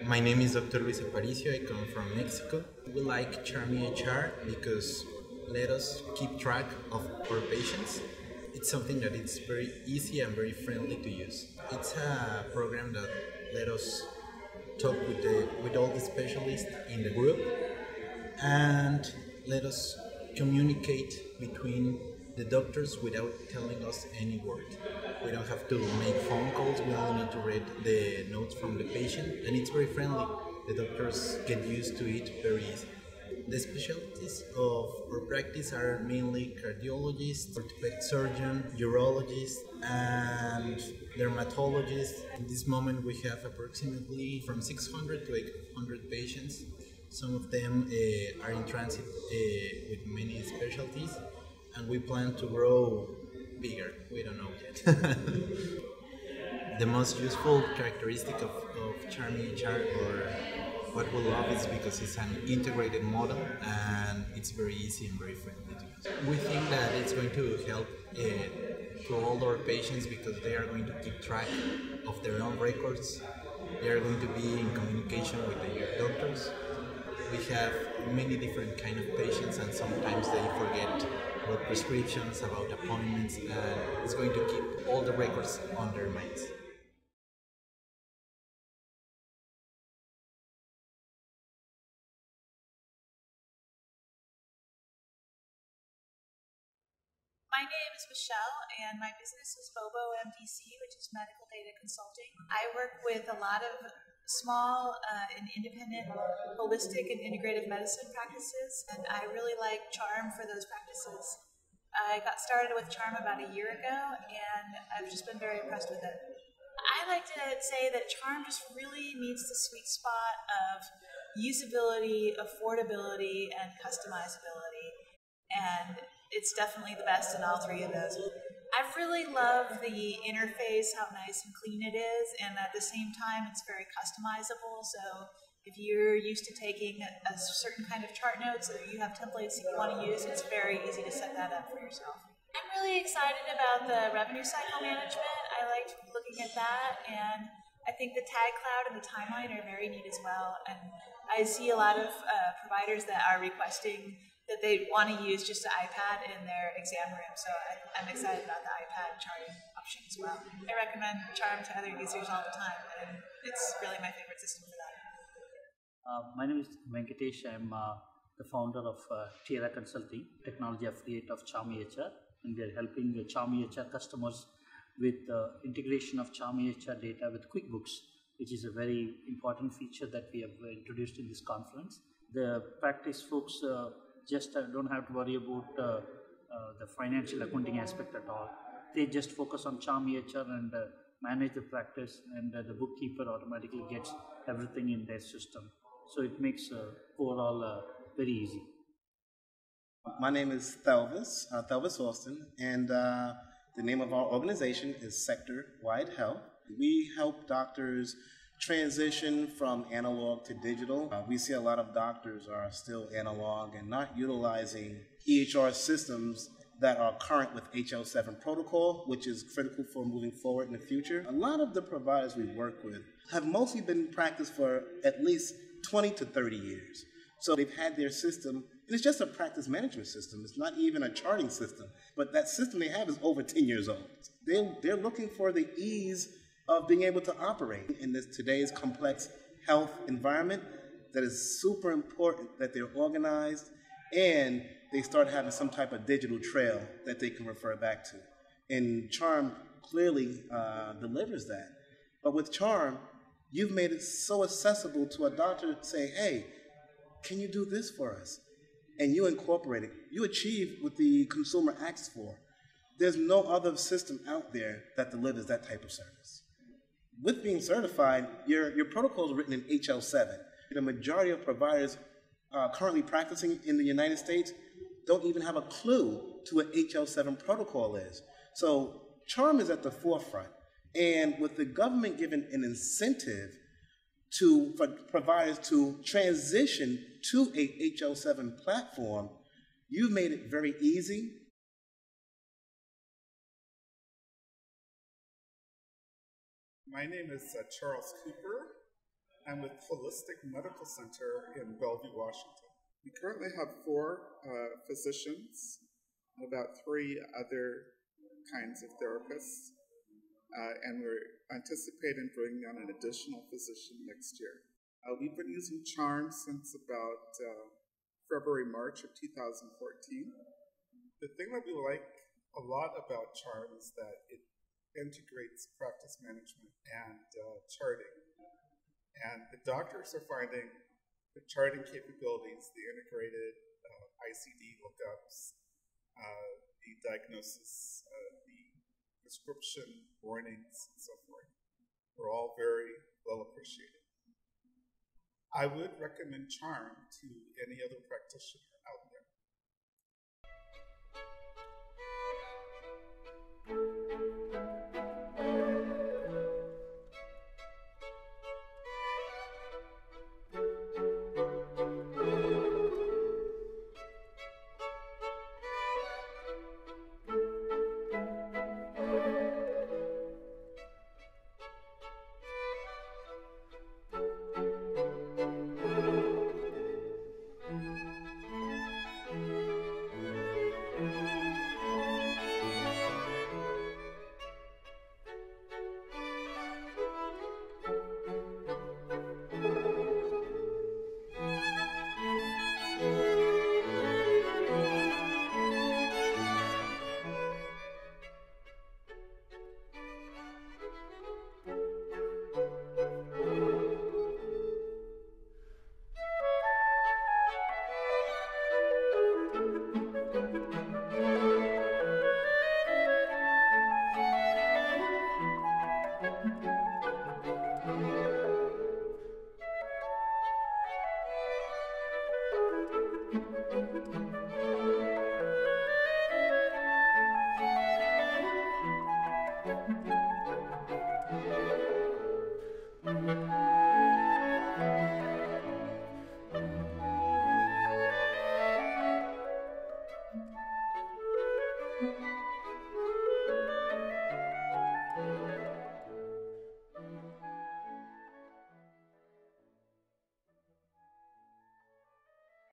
My name is Dr. Luis Aparicio. I come from Mexico. We like Charm EHR because let us keep track of our patients. It's something that it's very easy and very friendly to use. It's a program that let us talk with all the specialists in the group and let us communicate between the doctors without telling us any word. We don't have to make phone calls, we only need to read the notes from the patient, and it's very friendly. The doctors get used to it very easy. The specialties of our practice are mainly cardiologists, orthopedic surgeon, urologist, and dermatologist. In this moment, we have approximately from 600 to 800 patients. Some of them are in transit with many specialties, and we plan to grow bigger. We don't know yet. The most useful characteristic of Charm EHR, or what we love, is because it's an integrated model and it's very easy and very friendly to use. We think that it's going to help to all our patients because they are going to keep track of their own records. They are going to be in communication with the doctors. We have many different kind of patients, and sometimes they forget about prescriptions, about appointments, and it's going to keep all the records on their minds. My name is Michelle, and my business is Bobo MDC, which is medical data consulting. I work with a lot of small and independent holistic and integrative medicine practices, and I really like Charm for those practices. I got started with Charm about a year ago, and I've just been very impressed with it. I like to say that Charm just really meets the sweet spot of usability, affordability, and customizability. And it's definitely the best in all three of those. I really love the interface, how nice and clean it is, and at the same time it's very customizable. So if you're used to taking a certain kind of chart notes, or you have templates that you want to use, it's very easy to set that up for yourself. I'm really excited about the revenue cycle management. I liked looking at that, and I think the tag cloud and the timeline are very neat as well. And I see a lot of providers that are requesting that they want to use just an iPad in their exam room. So I'm excited about the iPad charting option as well. I recommend Charm to other users all the time, and it's really my favorite system for that. My name is Venkatesh. I'm the founder of Tierra Consulting, technology affiliate of Charm EHR, and we are helping the Charm EHR customers with integration of Charm EHR data with QuickBooks, which is a very important feature that we have introduced in this conference. The practice folks just don't have to worry about the financial accounting aspect at all. They just focus on Charm EHR and manage the practice, and the bookkeeper automatically gets everything in their system. So it makes overall very easy. My name is Thelvis Austin, and the name of our organization is Sector Wide Health. We help doctors transition from analog to digital. We see a lot of doctors are still analog and not utilizing EHR systems that are current with HL7 protocol, which is critical for moving forward in the future. A lot of the providers we work with have mostly been practiced for at least 20 to 30 years. So they've had their system, and it's just a practice management system. It's not even a charting system, but that system they have is over 10 years old. They're looking for the ease of being able to operate in this today's complex health environment. That is super important that they're organized and they start having some type of digital trail that they can refer back to. And Charm clearly delivers that. But with Charm, you've made it so accessible to a doctor to say, hey, can you do this for us? And you incorporate it. You achieve what the consumer asks for. There's no other system out there that delivers that type of service. With being certified, your protocol is written in HL7. The majority of providers currently practicing in the United States don't even have a clue to what HL7 protocol is. So Charm is at the forefront. And with the government giving an incentive for providers to transition to a HL7 platform, you've made it very easy. My name is Charles Cooper. I'm with Holistic Medical Center in Bellevue, Washington. We currently have 4 physicians and about 3 other kinds of therapists, and we're anticipating bringing on an additional physician next year. We've been using Charm since about February, March of 2014. The thing that we like a lot about Charm is that it integrates practice management and charting. And the doctors are finding the charting capabilities, the integrated ICD lookups, the diagnosis, the prescription warnings, and so forth, are all very well appreciated. I would recommend Charm to any other practitioner out there.